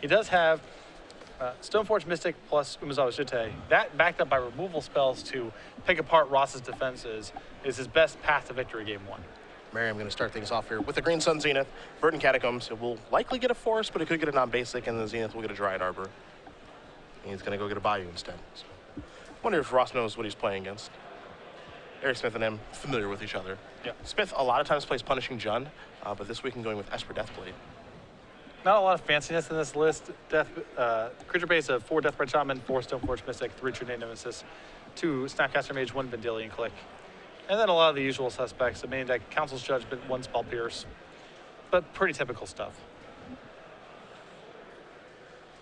He does have Stoneforge Mystic plus Umezawa Shite. That, backed up by removal spells to pick apart Ross's defenses, is his best path to victory game 1. Merriam going to start things off here with the Green Sun Zenith. Verdant Catacombs. It will likely get a Forest, but it could get a non-basic, and the Zenith will get a Dryad Arbor. And he's going to go get a Bayou instead. So, wonder if Ross knows what he's playing against. Erik Smith and him familiar with each other. Yeah. Smith a lot of times plays Punishing Jund, but this week I'm going with Esper Deathblade. Not a lot of fanciness in this list. Creature base of 4 Deathbright Shaman, 4 Stoneforge Mystic, 3 True Name Nemesis, 2 Snapcaster Mage, 1 Vendilion Click. And then a lot of the usual suspects. The main deck, Council's Judgment, 1 Spell Pierce. But pretty typical stuff.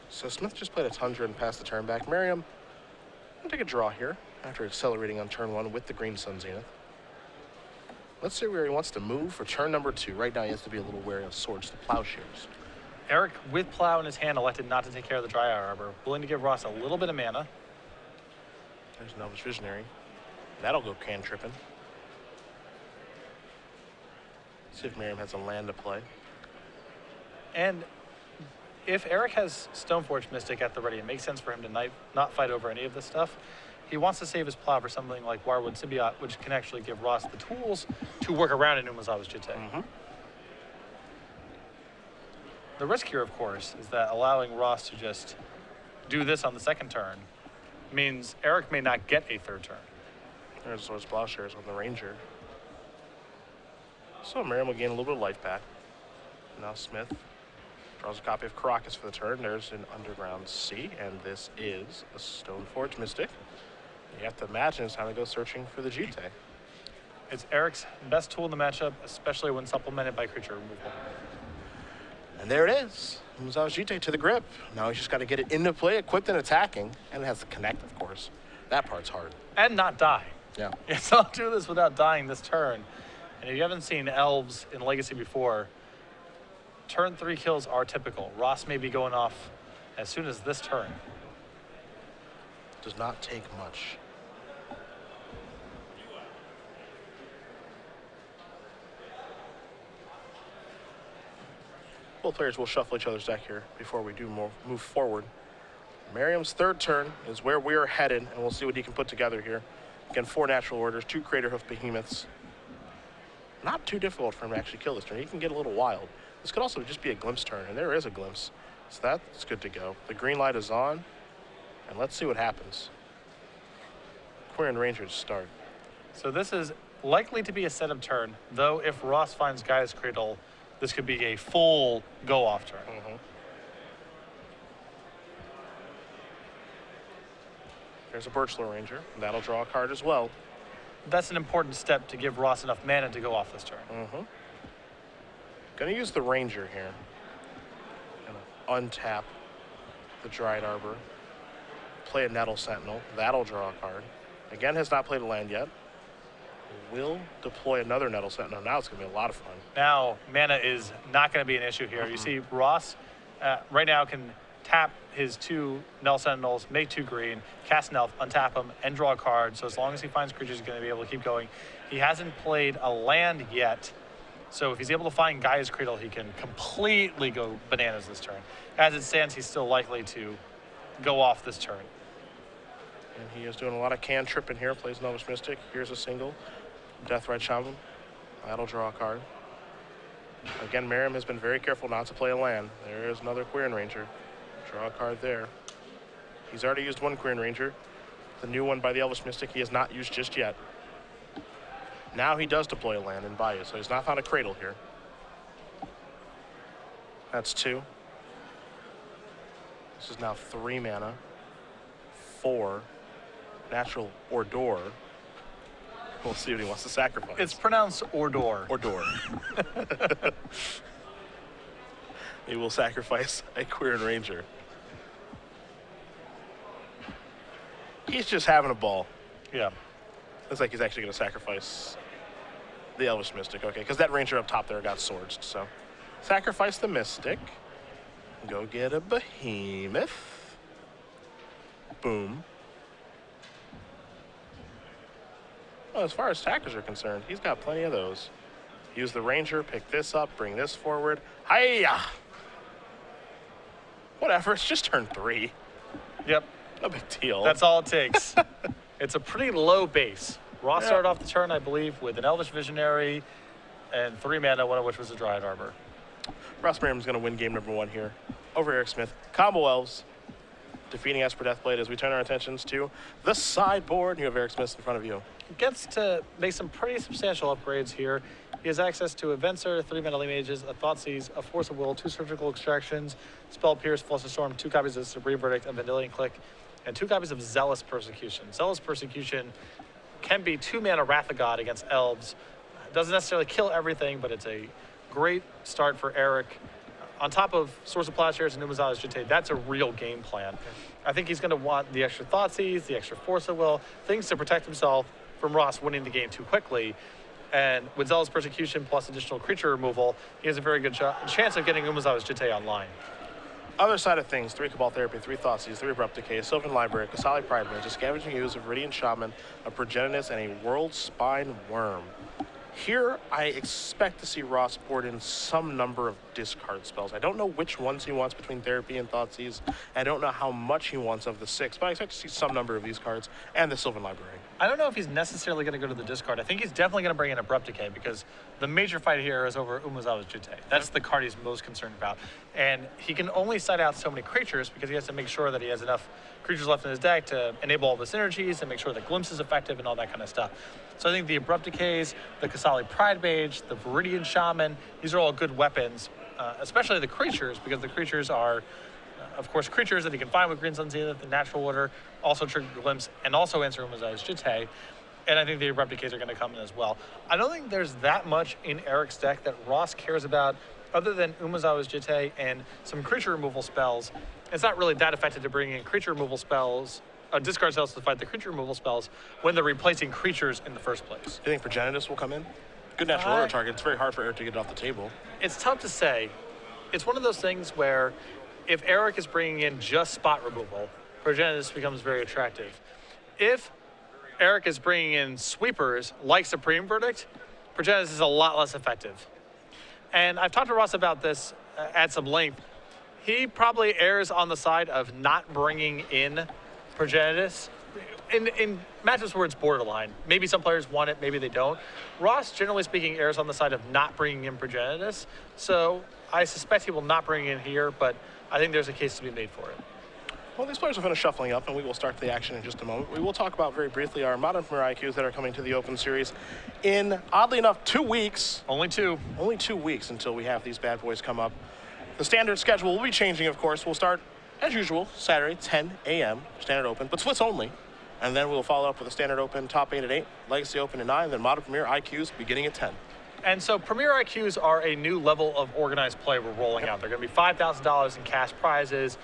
So Smith just played a Tundra and passed the turn back. Merriam will take a draw here after accelerating on turn 1 with the Green Sun Zenith. Let's see where he wants to move for turn number 2. Right now he has to be a little wary of Swords to Plowshares. Erik, with Plow in his hand, elected not to take care of the Dryad Arbor, willing to give Ross a little bit of mana. There's an Elvish Visionary. That'll go cantripping. See if Merriam has a land to play. And if Erik has Stoneforge Mystic at the ready, it makes sense for him to not fight over any of this stuff. He wants to save his Plow for something like Wirewood Symbiote, which can actually give Ross the tools to work around in Umezawa's Jite. The risk here, of course, is that allowing Ross to just do this on the second turn means Erik may not get a third turn. There's Swords Plowshares on the Ranger. So Merriam will gain a little bit of life back. Now Smith draws a copy of Caracas for the turn. There's an Underground Sea, and this is a Stoneforge Mystic. You have to imagine it's time to go searching for the Jite. It's Erik's best tool in the matchup, especially when supplemented by creature removal. And there it is. Umezawa's Jite to the grip. Now he's just got to get it into play, equipped and attacking, and it has to connect, of course. That part's hard. And not die. Yeah. Yes, I'll do this without dying this turn. And if you haven't seen Elves in Legacy before, turn 3 kills are typical. Ross may be going off as soon as this turn. Does not take much. Both players will shuffle each other's deck here before we do move forward. Merriam's third turn is where we are headed, and we'll see what he can put together here. Again, 4 Natural Orders, 2 Crater Hoof Behemoths. Not too difficult for him to actually kill this turn. He can get a little wild. This could also just be a glimpse turn, and there is a glimpse. So that's good to go. The green light is on, and let's see what happens. Quirion Ranger to start. So this is likely to be a setup turn, though if Ross finds Gaia's Cradle, this could be a full go-off turn. There's a Birchlore Ranger. That'll draw a card as well. That's an important step to give Ross enough mana to go off this turn. Gonna use the Ranger here. Gonna untap the Dryad Arbor. Play a Nettle Sentinel. That'll draw a card. Again, has not played a land yet. Will deploy another Nettle Sentinel. Now it's gonna be a lot of fun. Now, mana is not going to be an issue here. You see, Ross right now can tap his 2 Nettle Sentinels, make 2 green, cast an elf, untap them, and draw a card. So as long as he finds creatures, he's going to be able to keep going. He hasn't played a land yet. So if he's able to find Gaia's Cradle, he can completely go bananas this turn. As it stands, he's still likely to go off this turn. And he is doing a lot of cantripping here. Plays an Elvish Mystic. Here's a single. Deathrite Shaman. That'll draw a card. Again, Merriam has been very careful not to play a land. There is another Quirion Ranger. Draw a card there. He's already used 1 Quirion Ranger. The new one by the Elvish Mystic he has not used just yet. Now he does deploy a land in Bayou, so he's not found a Cradle here. That's 2. This is now 3 mana. 4 Natural Ordor. We'll see what he wants to sacrifice. It's pronounced Ordor. Ordor. He will sacrifice a Quirion Ranger. He's just having a ball. Yeah. Looks like he's actually going to sacrifice the Elvish Mystic. Okay, because that Ranger up top there got swords. So sacrifice the Mystic. Go get a Behemoth. Boom. Well, as far as attackers are concerned, he's got plenty of those. Use the Ranger, pick this up, bring this forward. Hiya! Whatever, it's just turn 3. Yep, No big deal. that's all it takes. It's a pretty low base. Ross started off the turn, I believe, with an Elvish Visionary and 3 mana, one of which was a Dryad Arbor. Ross Merriam's going to win game number 1 here over Erik Smith. Combo Elves defeating Esper Deathblade as we turn our attentions to the sideboard. You have Erik Smith in front of you. Gets to make some pretty substantial upgrades here. He has access to a Venser, 3 mana Mages, a Thoughtseize, a Force of Will, 2 Surgical Extractions, Spell Pierce, Fluster Storm, 2 copies of Supreme Verdict, a Vendilion Click, and 2 copies of Zealous Persecution. Zealous Persecution can be 2 mana Wrath of God against elves. Doesn't necessarily kill everything, but it's a great start for Erik. On top of Source of Plowshares and Umazawa's Jitte, that's a real game plan. I think he's going to want the extra Thoughtseize, the extra Force of Will, things to protect himself from Ross winning the game too quickly. And with Zealous Persecution plus additional creature removal, he has a very good chance of getting Umazawa's Jitte online. Other side of things, 3 Cabal Therapy, 3 Thoughtseize, 3 Abrupt Decay, a Sylvan Library, a Kasali Pride Mage, a Scavenging Ooze, a Viridian Shaman, a Progenitus, and a World Spine Worm. Here, I expect to see Ross board in some number of discard spells. I don't know which ones he wants between Therapy and Thoughtseize. I don't know how much he wants of the 6, but I expect to see some number of these cards and the Sylvan Library. I don't know if he's necessarily going to go to the discard. I think he's definitely going to bring in Abrupt Decay because the major fight here is over Umazawa's Jitte. That's the card he's most concerned about. And he can only side out so many creatures because he has to make sure that he has enough creatures left in his deck to enable all the synergies and make sure that Glimpse is effective and all that kind of stuff. So I think the Abrupt Decays, the Kasali Pride Mage, the Viridian Shaman, these are all good weapons, especially the creatures, because the creatures are, of course, creatures that he can find with Green Sun Zenith, the natural order, also trigger Glimpse, and also answer Umazawa's Jitte. And I think the Abrupt Decays are going to come in as well. I don't think there's that much in Erik's deck that Ross cares about other than Umazawa's Jitte and some creature removal spells. It's not really that effective to bring in creature removal spells, discard spells to fight the creature removal spells when they're replacing creatures in the first place. Do you think Progenitus will come in? Good natural order target. It's very hard for Erik to get it off the table. It's tough to say. It's one of those things where if Erik is bringing in just spot removal, Progenitus becomes very attractive. If Erik is bringing in sweepers like Supreme Verdict, Progenitus is a lot less effective. And I've talked to Ross about this at some length. He probably errs on the side of not bringing in Progenitus. In matchups where it's borderline, maybe some players want it, maybe they don't. Ross, generally speaking, errs on the side of not bringing in Progenitus. So I suspect he will not bring it in here, but I think there's a case to be made for it. Well, these players will finish shuffling up, and we will start the action in just a moment. We will talk about very briefly our Modern Premier IQs that are coming to the Open Series in, oddly enough, 2 weeks. Only 2. Only 2 weeks until we have these bad boys come up. The standard schedule will be changing, of course. We'll start, as usual, Saturday, 10 a.m., Standard Open, but Swiss only. And then we'll follow up with a Standard Open, Top 8 at 8, Legacy Open at 9, then Modern Premier IQs beginning at 10. And so Premier IQs are a new level of organized play we're rolling out. They're going to be $5,000 in cash prizes,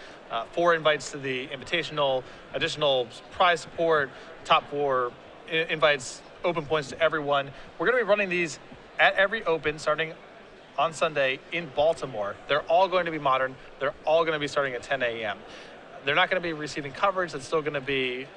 4 invites to the Invitational, additional prize support, top 4 invites, open points to everyone. We're going to be running these at every Open starting on Sunday in Baltimore. They're all going to be modern. They're all going to be starting at 10 a.m. They're not going to be receiving coverage. It's still going to be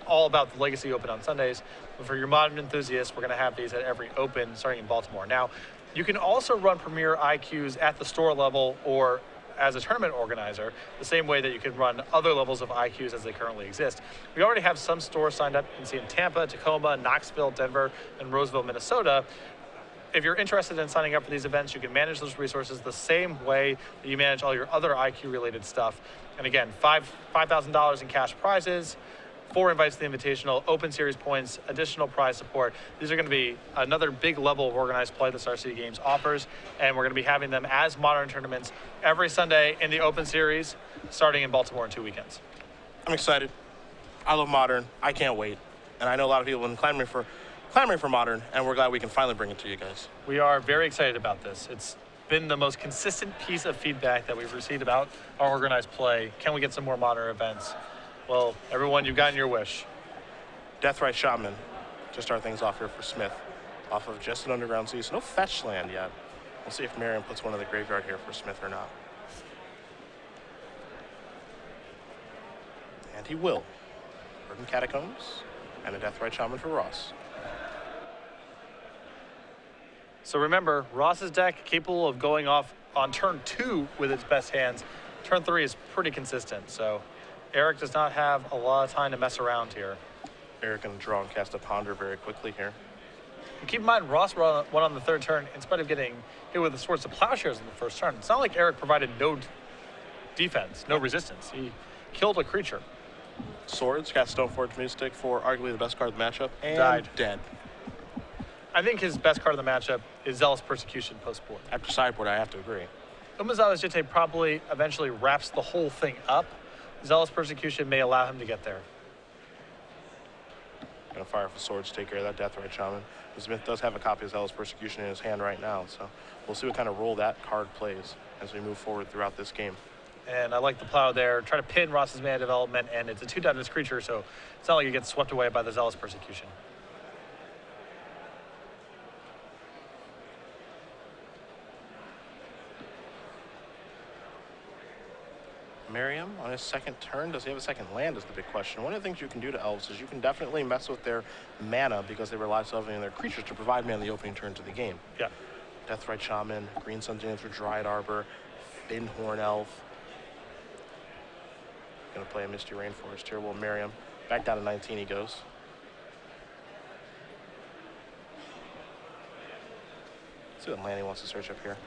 all about the Legacy Open on Sundays. But for your modern enthusiasts, we're going to have these at every Open starting in Baltimore. Now, you can also run Premier IQs at the store level or as a tournament organizer, the same way that you can run other levels of IQs as they currently exist. We already have some stores signed up. You can see in Tampa, Tacoma, Knoxville, Denver, and Roseville, Minnesota. If you're interested in signing up for these events, you can manage those resources the same way that you manage all your other IQ-related stuff. And again, $5,000 in cash prizes, 4 invites to the Invitational, Open Series points, additional prize support. These are going to be another big level of organized play that Star City Games offers, and we're going to be having them as modern tournaments every Sunday in the Open Series, starting in Baltimore in 2 weekends. I'm excited. I love Modern. I can't wait. And I know a lot of people have been clamoring for Modern, and we're glad we can finally bring it to you guys. We are very excited about this. It's been the most consistent piece of feedback that we've received about our organized play. Can we get some more modern events? Well, everyone, you've gotten your wish. Deathrite Shaman to start things off here for Smith. Off of just an Underground Sea, so no fetch land yet. We'll see if Merriam puts one in the graveyard here for Smith or not. And he will. Verdant Catacombs and a Deathrite Shaman for Ross. So remember, Ross's deck capable of going off on turn 2 with its best hands turn 3 is pretty consistent, so Erik does not have a lot of time to mess around here. Erik going to draw and cast a Ponder very quickly here. And keep in mind, Ross won on the 3rd turn in spite of getting hit with the Swords to Plowshares in the 1st turn. It's not like Erik provided no defense, no resistance. He killed a creature. Swords, cast Stoneforge Mystic for arguably the best card of the matchup, and Died. dead. I think his best card of the matchup is Zealous Persecution post-board. After sideboard, I have to agree. Umezawa's Jitte probably eventually wraps the whole thing up. Zealous Persecution may allow him to get there. Going to fire for Swords to take care of that Deathrite Shaman. Smith does have a copy of Zealous Persecution in his hand right now, so we'll see what kind of role that card plays as we move forward throughout this game. And I like the plow there. Try to pin Ross's mana development, and it's a 2-damage creature, so it's not like it gets swept away by the Zealous Persecution. Merriam on his 2nd turn, does he have a 2nd land is the big question. One of the things you can do to elves is you can definitely mess with their mana because they rely so heavily on their creatures to provide mana in the opening turns of the game. Yeah. Deathrite Shaman, Green Sun's Answer, Dryad Arbor, Finhorn Elf. Gonna play a Misty Rainforest here. Well, Merriam back down to 19 he goes. Let's see what land he wants to search up here.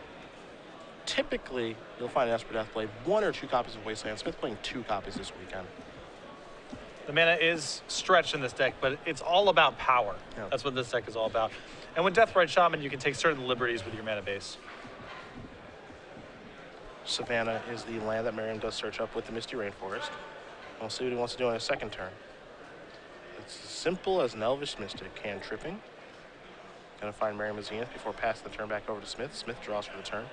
Typically, you'll find an Esper Deathblade 1 or 2 copies of Wasteland. Smith playing 2 copies this weekend. The mana is stretched in this deck, but it's all about power. Yeah. That's what this deck is all about. And with Deathrite Shaman, you can take certain liberties with your mana base. Savannah is the land that Merriam does search up with the Misty Rainforest. We'll see what he wants to do on his 2nd turn. It's as simple as an Elvish Mystic. Hand tripping. Gonna find Merriam a Zenith before passing the turn back over to Smith. Smith draws for the turn.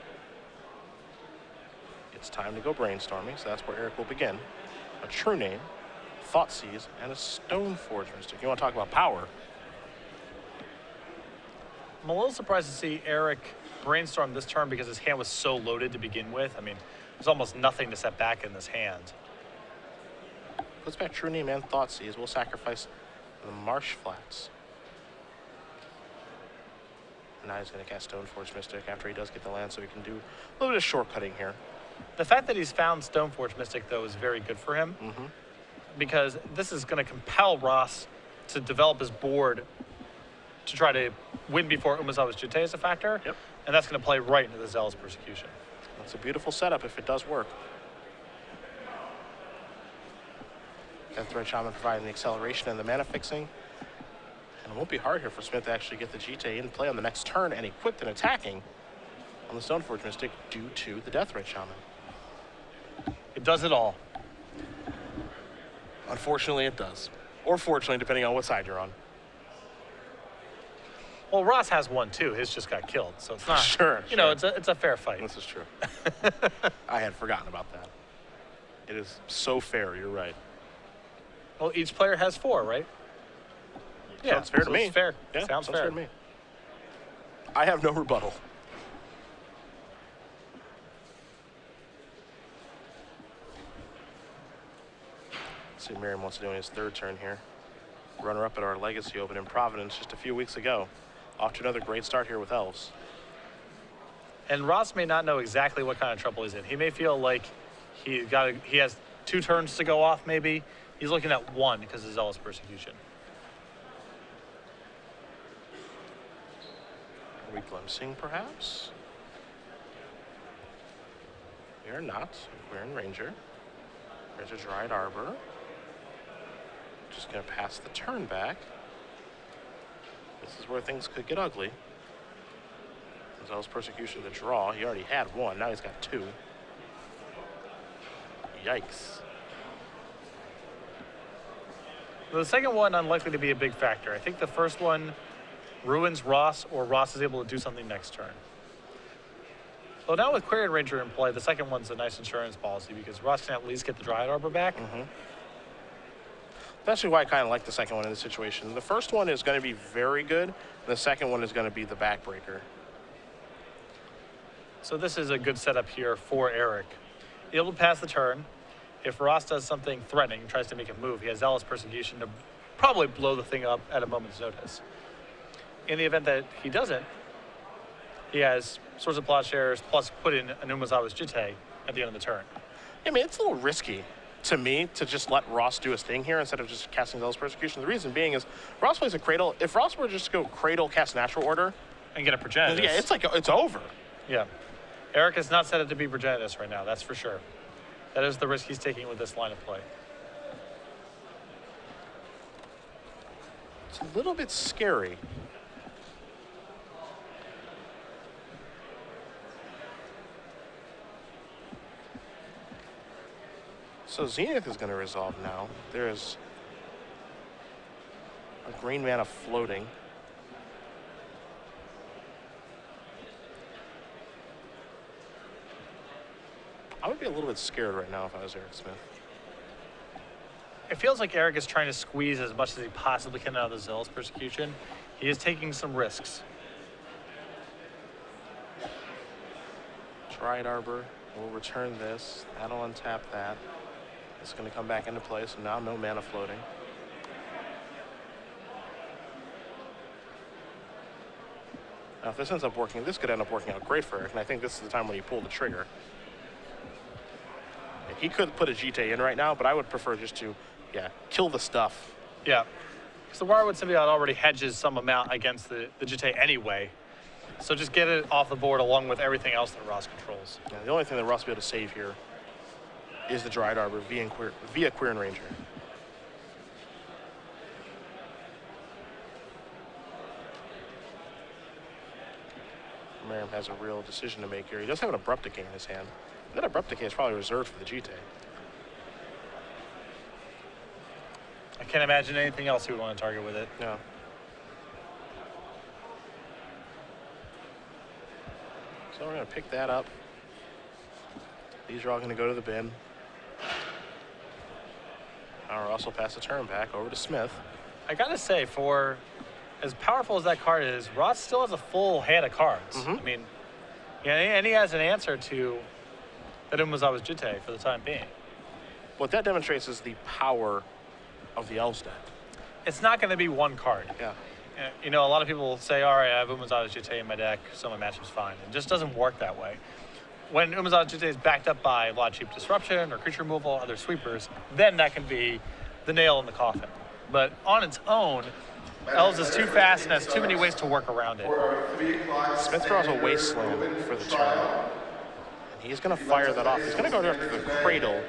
It's time to go brainstorming, so that's where Erik will begin. A True Name, Thoughtseize, and a Stoneforge Mystic. You want to talk about power? I'm a little surprised to see Erik brainstorm this turn because his hand was so loaded to begin with. I mean, there's almost nothing to set back in this hand. Puts back True Name and Thoughtseize. We'll sacrifice the Marsh Flats. Now he's going to cast Stoneforge Mystic after he does get the land, so he can do a little bit of shortcutting here. The fact that he's found Stoneforge Mystic, though, is very good for him because this is going to compel Ross to develop his board to try to win before Umezawa's Jitte is a factor. Yep. And that's going to play right into the Zealous Persecution. That's a beautiful setup if it does work. Deathrite Shaman providing the acceleration and the mana fixing. And it won't be hard here for Smith to actually get the Jitte in play on the next turn and equipped and attacking on the Stoneforge Mystic due to the Deathrite Shaman. It does it all. Unfortunately, it does. Or fortunately, depending on what side you're on. Well, Ross has one, too. His just got killed, so it's not... Sure, You know, it's a fair fight. This is true. I had forgotten about that. It is so fair, you're right. Well, each player has 4, right? Yeah, Sounds fair to me. It's fair. Yeah, Sounds fair to me. I have no rebuttal. Let's see what Merriam wants to do in his 3rd turn here. Runner-up at our Legacy Open in Providence just a few weeks ago. Off to another great start here with Elves. And Ross may not know exactly what kind of trouble he's in. He may feel like he has 2 turns to go off, maybe. He's looking at 1 because of Zealous Persecution. Are we glimpsing, perhaps? We are not. We're in Ranger. There's a Dryad Arbor. Just going to pass the turn back. This is where things could get ugly. Zealous Persecution to draw. He already had 1. Now he's got 2. Yikes. The second one, unlikely to be a big factor. I think the first one ruins Ross, or Ross is able to do something next turn. Well, now with Quarian Ranger in play, the second one's a nice insurance policy because Ross can at least get the Dryad Arbor back. That's actually why I kind of like the second one in this situation. The first one is going to be very good. And the second one is going to be the backbreaker. So this is a good setup here for Erik. Able to pass the turn. If Ross does something threatening, tries to make a move, he has Zealous Persecution to probably blow the thing up at a moment's notice. In the event that he doesn't, he has Swords of Plowshares plus put in an Umezawa's Jitte at the end of the turn. I mean, it's a little risky to me to just let Ross do his thing here instead of just casting Zealous Persecution. The reason being is Ross plays a Cradle. If Ross were just to go Cradle, cast Natural Order, And get a Progenitus. yeah, it's like it's over. Yeah. Erik is not set up to be Progenitus right now, that's for sure. That is the risk he's taking with this line of play. It's a little bit scary. So Zenith is going to resolve now. There is a green mana floating. I would be a little bit scared right now if I was Erik Smith. It feels like Erik is trying to squeeze as much as he possibly can out of the Zealous Persecution. He is taking some risks. Triad Arbor will return this. That'll untap that. It's going to come back into play, so now no mana floating. Now, if this ends up working, this could end up working out great for Erik, and I think this is the time when you pull the trigger. He could put a GT in right now, but I would prefer just to, kill the stuff. Yeah. Because the Wirewood Symbiote already hedges some amount against the Jite anyway. So just get it off the board along with everything else that Ross controls. Yeah, the only thing that Ross will be able to save here is the Dryad Arbor via Queer and Ranger. Merriam has a real decision to make here. He does have an Abrupt Decay in his hand. That Abrupt Decay is probably reserved for the GT. I can't imagine anything else he would want to target with it. No. So we're going to pick that up. These are all going to go to the bin. Our Ross will pass the turn back over to Smith. I gotta say, for as powerful as that card is, Ross still has a full hand of cards. I mean, and he has an answer to that Umezawa's Jite for the time being. What that demonstrates is the power of the Elves deck. It's not going to be one card. Yeah. You know, a lot of people say, all right, I have Umezawa's Jite in my deck, so my matchup's fine. It just doesn't work that way. When Umezawa's Jite is backed up by a lot of cheap disruption or creature removal, other sweepers, then that can be the nail in the coffin. But on its own, Elves is too fast and has too many ways to work around it. Smith draws a Wasteland for the turn. And he's going to fire that off. He's going to go after the Cradle.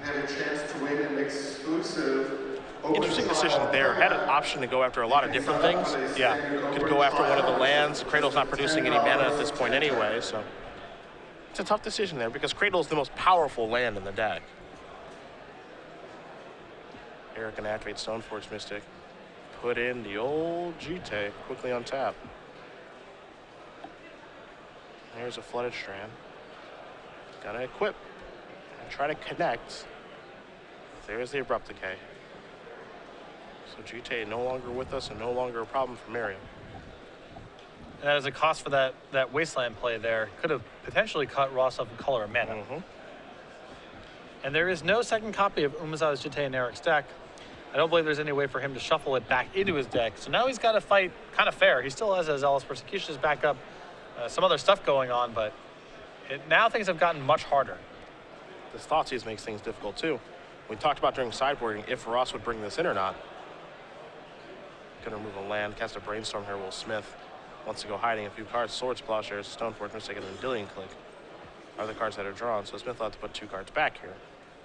Had a chance to win an exclusive. Interesting decision there. Had an option to go after a lot of different things. Yeah. Could go after one of the lands. Cradle's not producing any mana at this point anyway, so it's a tough decision there because Cradle is the most powerful land in the deck. Erik can activate Stoneforge Mystic. Put in the old GT, quickly on tap. There's a Flooded Strand. Gotta equip and try to connect. There's the Abrupt Decay. So GT no longer with us and no longer a problem for Merriam. And that is a cost for that Wasteland play there. Could have potentially cut Ross off in color of mana. And there is no second copy of Umezawa's Jite in Erik's deck. I don't believe there's any way for him to shuffle it back into his deck. So now he's got to fight kind of fair. He still has a Zealous Persecution as backup, some other stuff going on, but now things have gotten much harder. This Thoughtseize makes things difficult too. We talked about during sideboarding if Ross would bring this in or not. Gonna remove a land, cast a Brainstorm here. Will Smith wants to go hiding a few cards. Swords, Plowshares, Stoneforge Mystic, and then Dillion Click are the cards that are drawn. So Smith will have to put 2 cards back here.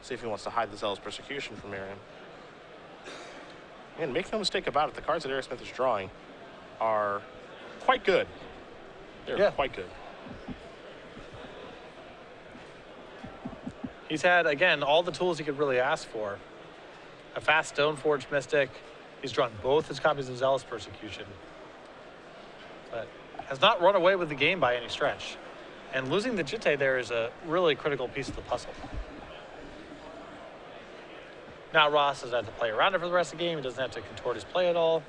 See if he wants to hide the Zealous Persecution from Merriam. And make no mistake about it, the cards that Erik Smith is drawing are quite good. They're quite good. He's had, again, all the tools he could really ask for. A fast Stoneforge Mystic. He's drawn both his copies of Zealous Persecution. But has not run away with the game by any stretch. And losing the Jite there is a really critical piece of the puzzle. Now Ross doesn't have to play around it for the rest of the game. He doesn't have to contort his play at all.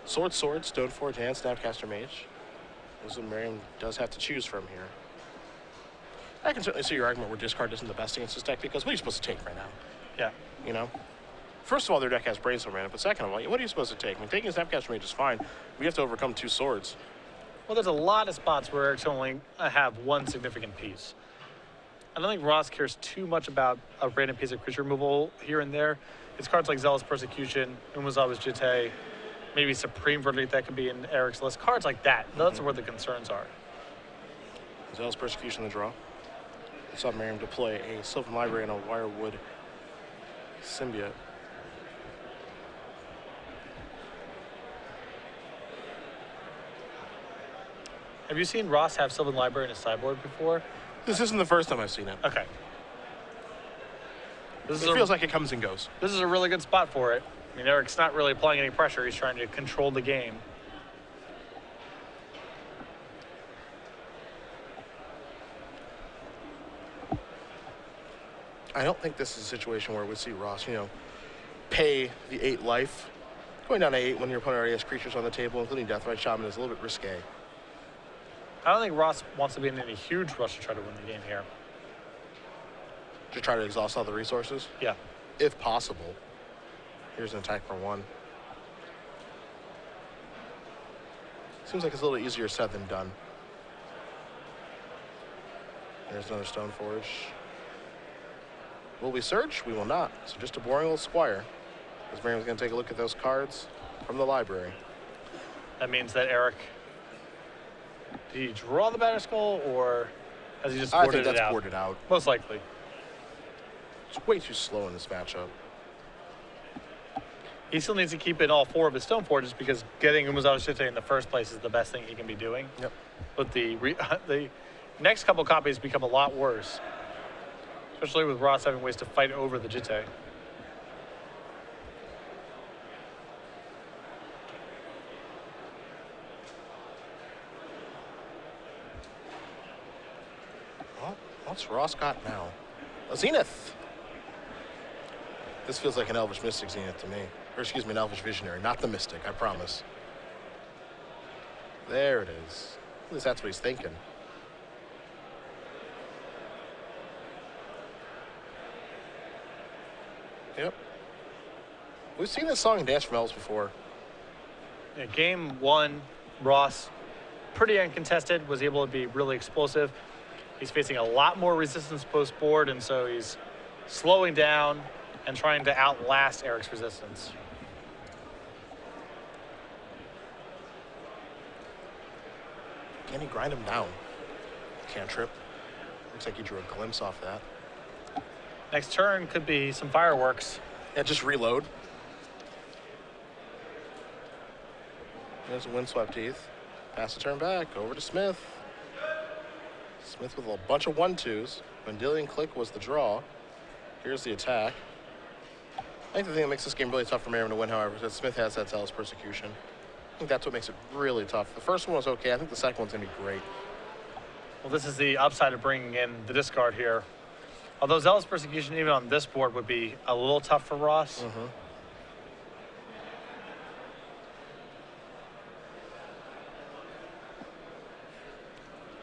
Sword, Stoneforge, and Snapcaster Mage. Those are Merriam does have to choose from here. I can certainly see your argument where discard isn't the best against this deck because what are you supposed to take right now? Yeah. You know? First of all, their deck has Brainstorm in it, but second of all, what are you supposed to take? I mean, taking Snapcaster Mage is fine. We have to overcome 2 swords. Well, there's a lot of spots where Eric's only have one significant piece. I don't think Ross cares too much about a random piece of creature removal here and there. It's cards like Zealous Persecution, Umazawa's Jitte, maybe Supreme Verdict that could be in Eric's list. Cards like that, that's where the concerns are. Zealous Persecution in the draw. I saw Merriam deploy a Sylvan Library and a Wirewood Symbiote. Have you seen Ross have Sylvan Library in his sideboard before? This isn't the first time I've seen it. Okay. This It feels like it comes and goes. This is a really good spot for it. I mean, Eric's not really applying any pressure. He's trying to control the game. I don't think this is a situation where we see Ross, pay the 8 life. Going down to 8 when your opponent already has creatures on the table, including Deathrite Shaman, is a little bit risque. I don't think Ross wants to be in any huge rush to try to win the game here. Just try to exhaust all the resources, Yeah. if possible. Here's an attack for 1. Seems like it's a little easier said than done. There's another Stoneforge. Will we search? We will not. So just a boring old squire. Because Merriam's going to take a look at those cards from the library. That means that Eric, did he draw the Batter Skull, or has he just I boarded think that's it out? boarded out. Most likely. It's way too slow in this matchup. He still needs to keep in all 4 of his Stoneforges because getting Umazawa Jitte in the first place is the best thing he can be doing. Yep. But the next couple copies become a lot worse, especially with Ross having ways to fight over the Jitte. Well, what's Ross got now? A Zenith. This feels like an Elvish Mystic Zenith to me. Or excuse me, an Elvish Visionary, not the Mystic, I promise. There it is. At least that's what he's thinking. Yep. We've seen this song and dance from Elves before. Yeah, game 1, Ross, pretty uncontested, was able to be really explosive. He's facing a lot more resistance post board, and so he's slowing down and trying to outlast Eric's resistance. Can he grind him down? Cantrip. Looks like he drew a glimpse off that. Next turn could be some fireworks. Yeah, just reload. There's a Windswept Teeth. Pass the turn back. Over to Smith. Smith with a bunch of 1-2s. Vendilion Click was the draw. Here's the attack. I think the thing that makes this game really tough for Merriam to win, however, is that Smith has that Zealous Persecution. I think that's what makes it really tough. The first one was okay. I think the second one's going to be great. Well, this is the upside of bringing in the discard here. Although Zealous Persecution, even on this board, would be a little tough for Ross.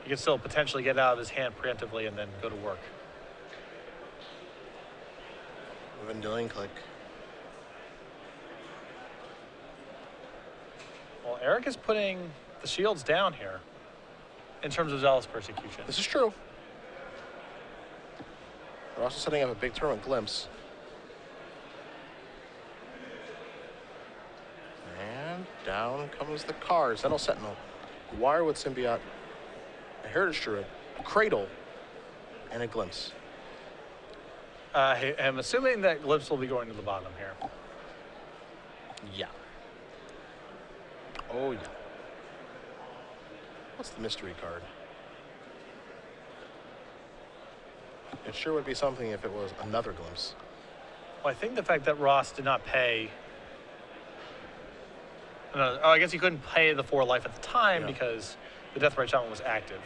He can still potentially get out of his hand preemptively and then go to work. Vendilion Click. Well, Erik is putting the shields down here in terms of Zealous Persecution. This is true. We're also setting up a big tournament glimpse. And down comes the cards. Sentinel Sentinel, Wirewood Symbiote, a Heritage Druid, a Cradle, and a Glimpse. I'm assuming that Glimpse will be going to the bottom here. Yeah. Oh, yeah. What's the mystery card? It sure would be something if it was another Glimpse. Well, I think the fact that Ross did not pay... No, I guess he couldn't pay the 4 life at the time because the Deathrite Shaman was active.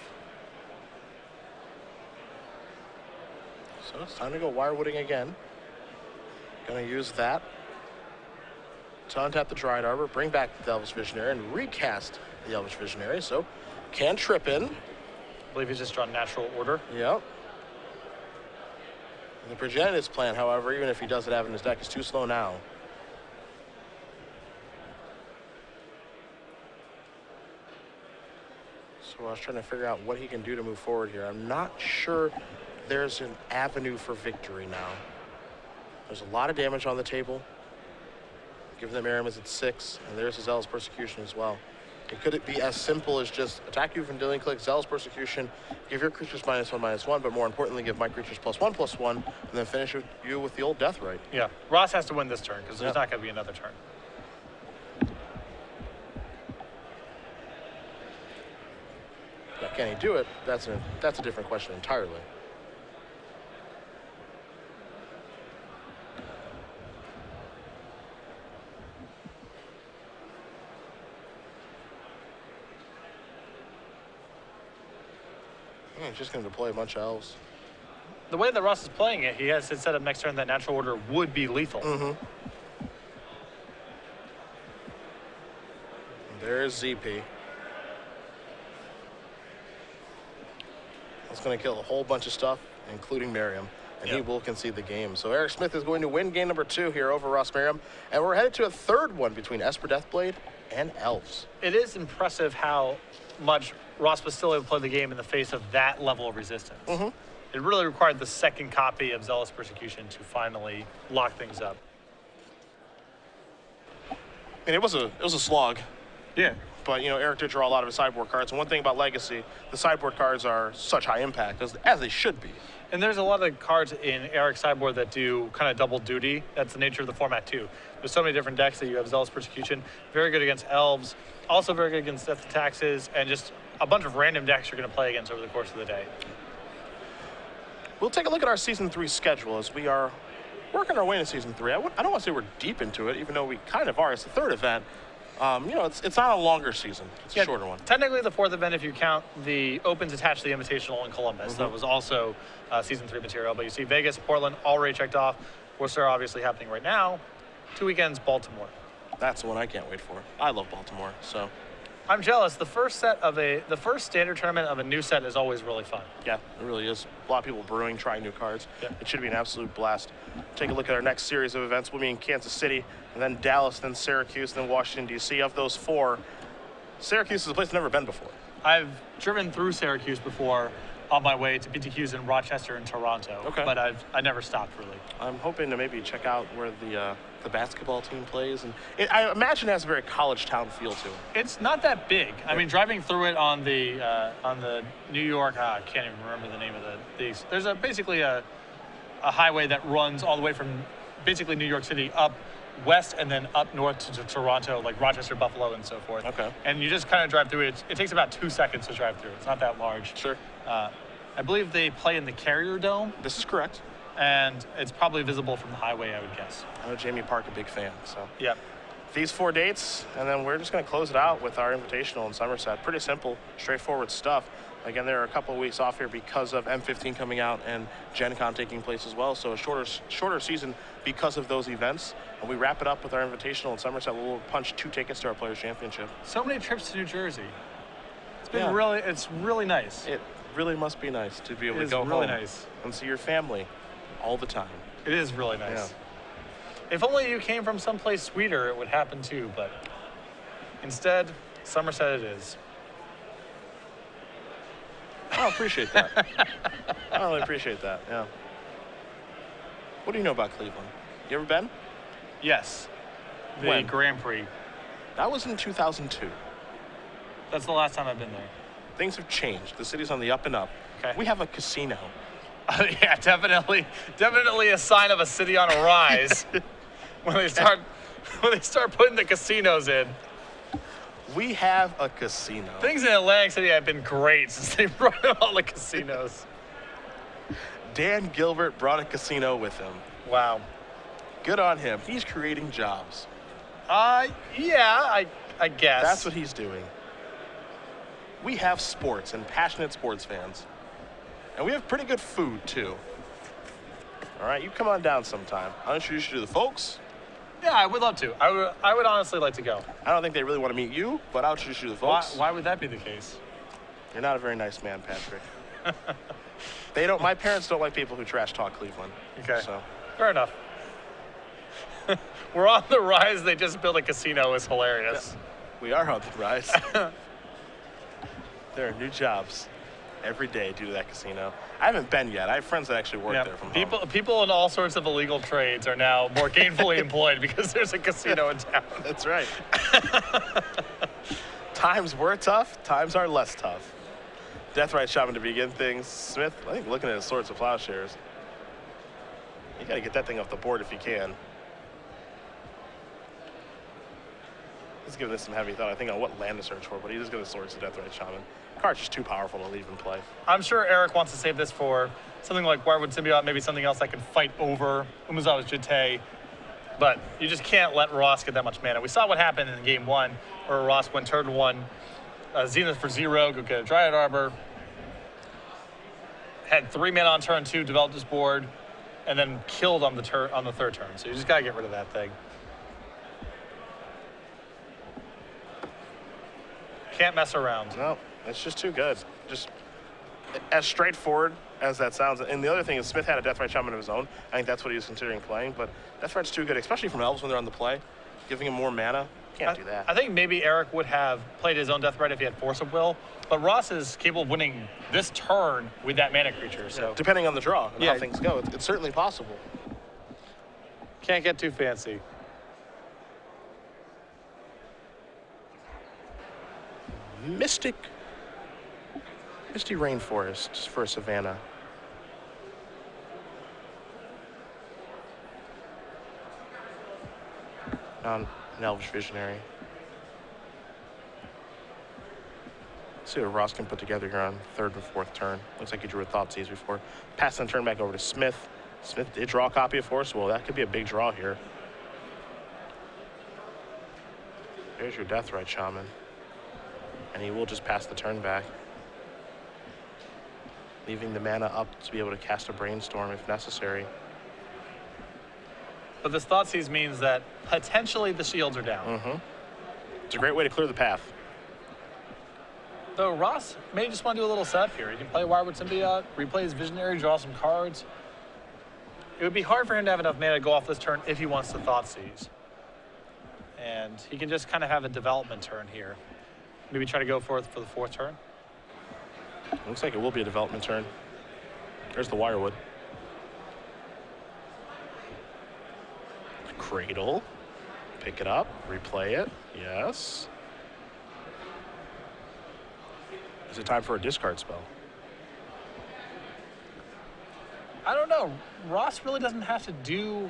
So it's time to go Wirewooding again. Gonna use that to untap the Dryad Arbor, bring back the Elvish Visionary, and recast the Elvish Visionary. So can trip in. I believe he's just drawn Natural Order. Yep. And the Progenitus plan, however, even if he doesn't have it in his deck, is too slow now. So I was trying to figure out what he can do to move forward here. I'm not sure there's an avenue for victory now. There's a lot of damage on the table. Given that Merriam is at 6, and there's a Zealous Persecution as well. Could it be as simple as just attack you from dealing click, Zealous Persecution, give your creatures -1/-1, but more importantly, give my creatures +1/+1, and then finish you with the old Death Right? Yeah, Ross has to win this turn because there's not going to be another turn. Now, can he do it? That's a different question entirely. He's just going to deploy a bunch of elves. The way that Ross is playing it, he has it set up next turn that Natural Order would be lethal. There's ZP. That's going to kill a whole bunch of stuff, including Merriam, and he will concede the game. So Eric Smith is going to win game number 2 here over Ross Merriam, and we're headed to a third one between Esper Deathblade and Elves. It is impressive how much Ross was still able to play the game in the face of that level of resistance. It really required the second copy of Zealous Persecution to finally lock things up. And it was a slog. Yeah. But, you know, Eric did draw a lot of his sideboard cards. And one thing about Legacy, the sideboard cards are such high impact, as they should be. And there's a lot of cards in Eric's sideboard that do kind of double duty. That's the nature of the format, too. There's so many different decks that you have Zealous Persecution. Very good against Elves. Also very good against Death to Taxes. And just a bunch of random decks you're going to play against over the course of the day. We'll take a look at our Season 3 schedule as we are working our way into Season 3. I don't want to say we're deep into it, even though we kind of are. It's the third event. You know, it's not a longer season. It's a shorter one. Technically the fourth event if you count the Opens attached to the Invitational in Columbus. That was also Season 3 material. But you see Vegas, Portland, already checked off. Worcester obviously happening right now. 2 weekends, Baltimore. That's the one I can't wait for. I love Baltimore, so. I'm jealous. The first standard tournament of a new set is always really fun. Yeah, it really is. A lot of people brewing, trying new cards. Yeah. It should be an absolute blast. Take a look at our next series of events. We'll be in Kansas City, and then Dallas, then Syracuse, then Washington, D.C. Of those 4, Syracuse is a place I've never been before. I've driven through Syracuse before on my way to PTQs in Rochester and Toronto. Okay. But I never stopped, really. I'm hoping to maybe check out where the basketball team plays, and I imagine it has a very college town feel to it. It's not that big. I mean, driving through it on the New York, I can't even remember the name of these. There's basically a highway that runs all the way from basically New York City up west and then up north to Toronto, like Rochester, Buffalo, and so forth. Okay. And you just kind of drive through it. It takes about 2 seconds to drive through. It's not that large. Sure. I believe they play in the Carrier Dome, This is correct. and it's probably visible from the highway, I would guess. I know Jamie Park, a big fan, so. Yeah. These 4 dates, and then we're just going to close it out with our Invitational in Somerset. Pretty simple, straightforward stuff. Again, there are a couple of weeks off here because of M15 coming out and Gen Con taking place as well, so a shorter season because of those events. And we wrap it up with our Invitational in Somerset. We'll punch 2 tickets to our Players' Championship. So many trips to New Jersey. It's been Yeah. it's really nice. It really must be nice to be able It to is go really home nice. and see your family all the time. It is really nice. Yeah. If only you came from someplace sweeter, it would happen too, but instead, Somerset it is. I appreciate that. I really appreciate that, yeah. What do you know about Cleveland? You ever been? Yes. The When? Grand Prix. That was in 2002. That's the last time I've been there. Things have changed. The city's on the up and up. Okay. We have a casino. Yeah, definitely a sign of a city on a rise when they start putting the casinos in. We have a casino. Things in Atlantic City have been great since they brought in all the casinos. Dan Gilbert brought a casino with him. Wow. Good on him. He's creating jobs. Yeah, I guess. That's what he's doing. We have sports and passionate sports fans. And we have pretty good food, too. All right, you come on down sometime. I'll introduce you to the folks. Yeah, I would love to. I would honestly like to go. I don't think they really want to meet you, but I'll introduce you to the folks. Why would that be the case? You're not a very nice man, Patrick. My parents don't like people who trash talk Cleveland. Okay. So Fair enough. We're on the rise. They just built a casino. It's hilarious. we are on the rise. There are new jobs every day due to that casino. I haven't been yet. I have friends that actually work there from home. People in all sorts of illegal trades are now more gainfully employed because there's a casino in town. That's right. Times were tough. Times are less tough. Deathrite Shaman to begin things. Smith, I think, looking at his Swords of Plowshares. You got to get that thing off the board if you can. He's giving this some heavy thought, I think, on what land to search for, but he is going to Swords to Deathrite Shaman. Card's just too powerful to leave in play. I'm sure Erik wants to save this for something like Wirewood Symbiote, maybe something else that can fight over Umezawa's Jitte. But you just can't let Ross get that much mana. We saw what happened in game 1, where Ross went turn 1, Zenith for 0, go get a Dryad Arbor. Had 3 mana on turn 2, developed his board, and then killed on the third turn. So you just gotta get rid of that thing. Can't mess around. No, it's just too good. Just as straightforward as that sounds. And the other thing is Smith had a Deathrite Shaman of his own. I think that's what he was considering playing, but Deathrite's too good, especially from Elves when they're on the play. Giving him more mana, can't do that. I think maybe Erik would have played his own Deathrite if he had Force of Will, but Ross is capable of winning this turn with that mana creature, so. Depending on the draw and how things go, it's certainly possible. Can't get too fancy. Misty Rainforest for Savannah. An Elvish Visionary. See what Ross can put together here on 3rd and 4th turn. Looks like he drew a Thoughtseize before. Pass and turn back over to Smith. Smith did draw a copy of Force. Well, that could be a big draw here. There's your Deathrite Shaman. And he will just pass the turn back, leaving the mana up to be able to cast a Brainstorm if necessary. But this Thoughtseize means that potentially the shields are down. It's a great way to clear the path. Though Ross may just want to do a little setup here. He can play Wirewood Symbiote, replay his Visionary, draw some cards. It would be hard for him to have enough mana to go off this turn if he wants to Thoughtseize. And he can just kind of have a development turn here. Maybe try to go for the 4th turn. Looks like it will be a development turn. There's the Wirewood. Cradle. Pick it up. Replay it. Yes. Is it time for a discard spell? I don't know. Ross really doesn't have to do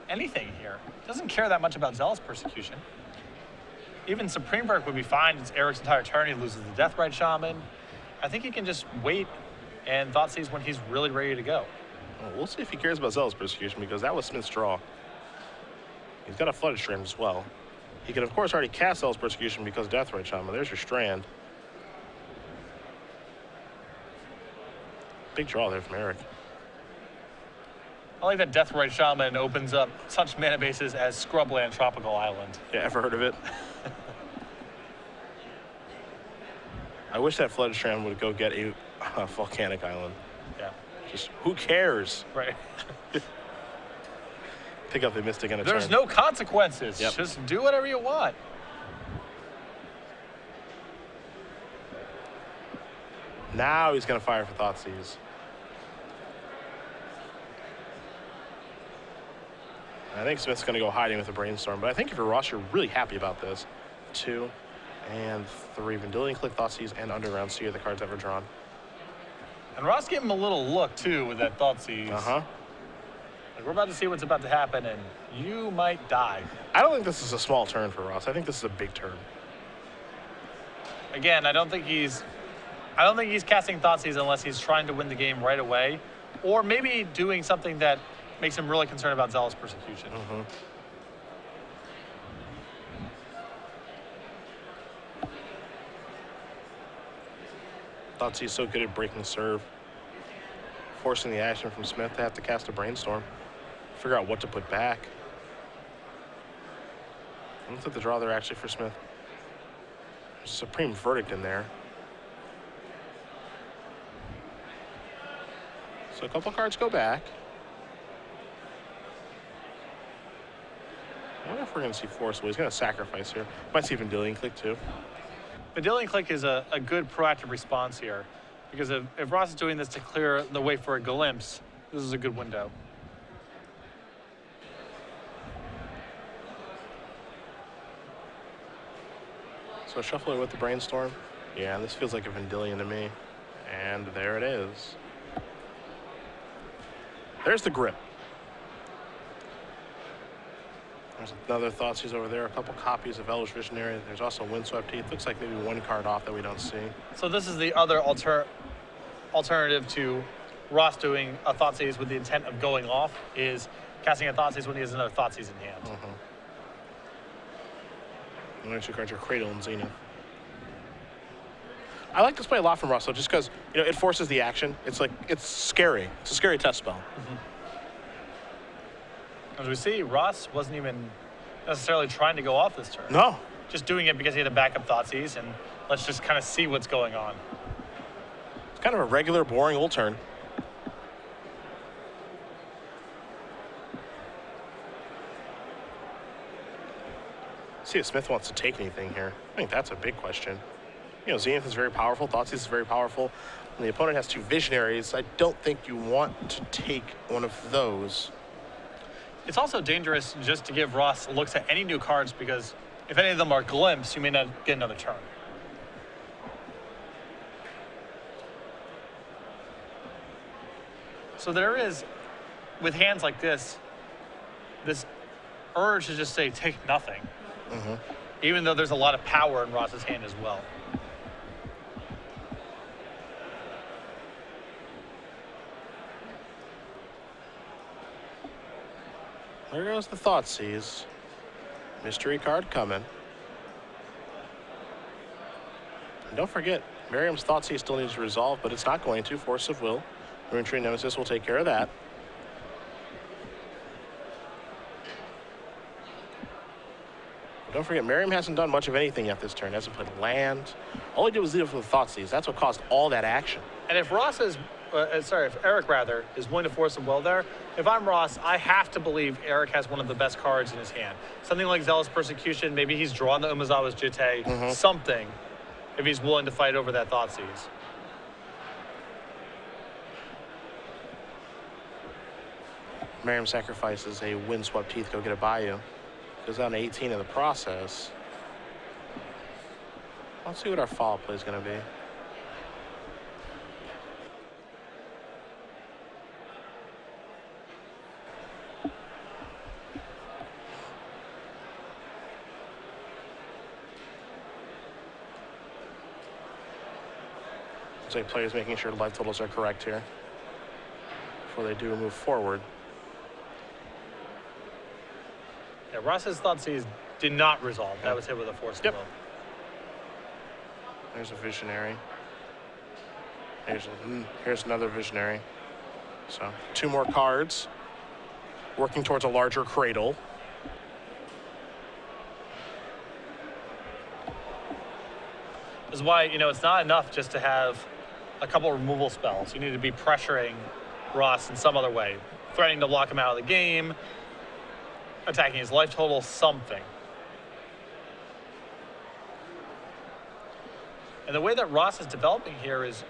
anything here. Doesn't care that much about Zealous Persecution. Even Supreme Verdict would be fine. It's Erik's entire turn. He loses the Deathrite Shaman. I think he can just wait and Thoughtseize when he's really ready to go. Well, we'll see if he cares about Zealous Persecution, because that was Smith's draw. He's got a Flooded Strand as well. He can, of course, already cast Zealous Persecution because Deathrite Shaman. There's your Strand. Big draw there from Erik. I like that Deathrite Shaman opens up such mana bases as Scrubland Tropical Island. Yeah, ever heard of it? I wish that Flooded Strand would go get a Volcanic Island. Yeah. Just, who cares? Right. Pick up the Mystic in a There's turn. no consequences. Yep. Just do whatever you want. Now he's going to fire for Thoughtseize. I think Smith's going to go hiding with a Brainstorm, but I think if you're Ross, you're really happy about this. 2 and 3. Vendilion Click, Thoughtseize, and Underground Sea are the cards ever drawn. And Ross gave him a little look, too, with that Thoughtseize. Like, we're about to see what's about to happen, and you might die. I don't think this is a small turn for Ross. I think this is a big turn. Again, I don't think he's casting Thoughtseize unless he's trying to win the game right away, or maybe doing something that makes him really concerned about Zealous Persecution. Thoughtseize so good at breaking serve, forcing the action from Smith to have to cast a Brainstorm, figure out what to put back. Let's look at the draw there actually for Smith. There's a Supreme Verdict in there. So a couple cards go back. I wonder if we're going to see Force. Well, he's going to sacrifice here. Might see Vendilion Click too. Vendilion Click is a good proactive response here, because if Ross is doing this to clear the way for a glimpse, this is a good window. So shuffle it with the Brainstorm. Yeah, this feels like a Vendilion to me. And there it is. There's the grip. There's another Thoughtseize over there, a couple copies of Elvish Visionary. There's also Windswept Teeth. Looks like maybe one card off that we don't see. So this is the other alternative to Ross doing a Thoughtseize with the intent of going off, is casting a Thoughtseize when he has another Thoughtseize in hand. And then two cards are Cradle and Zenith. I like this play a lot from Russell, just because it forces the action. It's scary. It's a scary test spell. As we see, Ross wasn't even necessarily trying to go off this turn. No. Just doing it because he had a backup Thoughtseize, and let's just kind of see what's going on. It's kind of a regular, boring old turn. See if Smith wants to take anything here. I think that's a big question. Zenith is very powerful. Thoughtseize is very powerful. When the opponent has two Visionaries, I don't think you want to take one of those. It's also dangerous just to give Ross looks at any new cards, because if any of them are glimpse, you may not get another turn. So there is, with hands like this urge to just say take nothing, even though there's a lot of power in Ross's hand as well. There goes the Thoughtseize. Mystery card coming. And don't forget, Merriam's Thoughtseize still needs to resolve, but it's not going to. Force of Will. Rune Tree Nemesis will take care of that. But don't forget, Merriam hasn't done much of anything yet this turn. Hasn't played land. All he did was lead up with the Thoughtseize. That's what caused all that action. And if Ross is, if Erik rather, is willing to force a will there, if I'm Ross, I have to believe Erik has one of the best cards in his hand. Something like Zealous Persecution, maybe he's drawn the Umezawa's Jitte, something, if he's willing to fight over that Thoughtseize. Merriam sacrifices a Windswept Teeth, go get a Bayou. Goes down to 18 in the process. Let's see what our follow-up play is going to be. Looks like players making sure life totals are correct here before they do move forward. Yeah, Ross's Thoughtseize did not resolve. That was hit with a force of will. There's a Visionary. Here's another Visionary. So two more cards. Working towards a larger Cradle. This is why, it's not enough just to have a couple removal spells. You need to be pressuring Ross in some other way. Threatening to block him out of the game. Attacking his life total, something. And the way that Ross is developing here is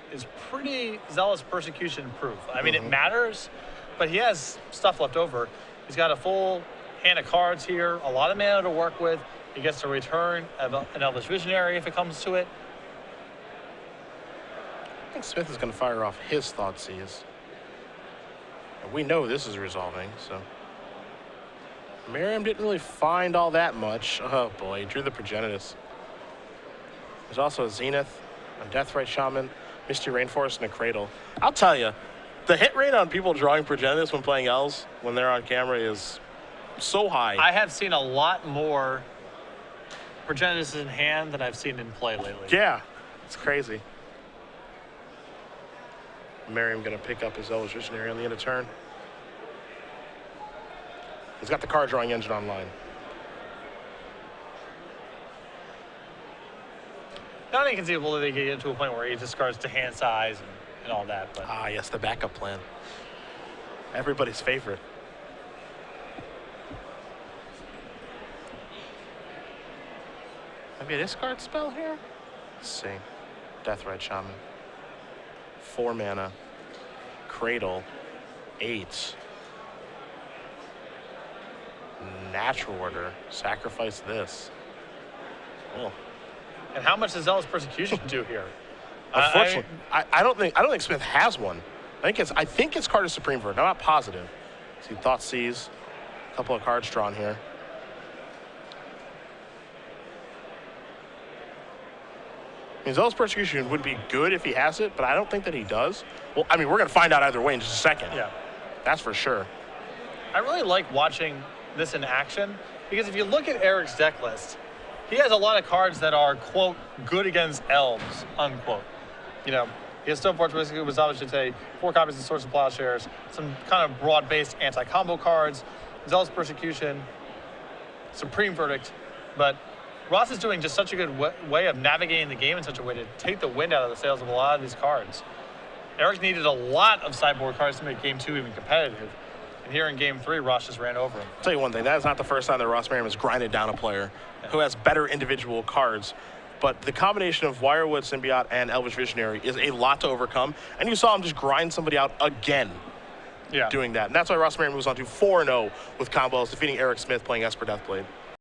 pretty Zealous Persecution proof. I mean, it matters, but he has stuff left over. He's got a full hand of cards here, a lot of mana to work with. He gets to return an Elvish Visionary if it comes to it. I think Smith is going to fire off his Thoughtseize. And we know this is resolving, so. Merriam didn't really find all that much. Oh boy, he drew the Progenitus. There's also a Zenith, a Deathrite Shaman, Misty Rainforest, and a Cradle. I'll tell you, the hit rate on people drawing Progenitus when playing Elves, when they're on camera, is so high. I have seen a lot more Progenitus in hand than I've seen in play lately. Yeah, it's crazy. Merriam going to pick up his Elvish Visionary on the end of turn. He's got the card drawing engine online. Not inconceivable that they can get to a point where he discards to hand size and all that. But Ah, yes, the backup plan. Everybody's favorite. Maybe a discard spell here? Let's see. Deathrite Shaman. 4 mana. Cradle. 8. Natural Order. Sacrifice this. Oh. And how much does Zealous Persecution do here? Unfortunately, I don't think Smith has one. I think it's card of Supreme Verdict. I'm not positive. See, Thoughtseize. A couple of cards drawn here. I mean, Zealous Persecution would be good if he has it, but I don't think that he does. Well, I mean, we're going to find out either way in just a second. Yeah. That's for sure. I really like watching this in action because if you look at Erik's deck list, he has a lot of cards that are, quote, good against elves, unquote. You know, he has Stone Forge, which was obviously 4 copies of Swords of Plowshares, some kind of broad-based anti-combo cards, Zealous Persecution, Supreme Verdict, but Ross is doing just such a good way of navigating the game in such a way to take the wind out of the sails of a lot of these cards. Erik needed a lot of sideboard cards to make Game 2 even competitive. And here in Game 3, Ross just ran over him. I'll tell you one thing, that is not the first time that Ross Merriam has grinded down a player who has better individual cards. But the combination of Wirewood, Symbiote, and Elvish Visionary is a lot to overcome. And you saw him just grind somebody out again doing that. And that's why Ross Merriam moves on to 4-0 with combos, defeating Erik Smith playing Esper Deathblade.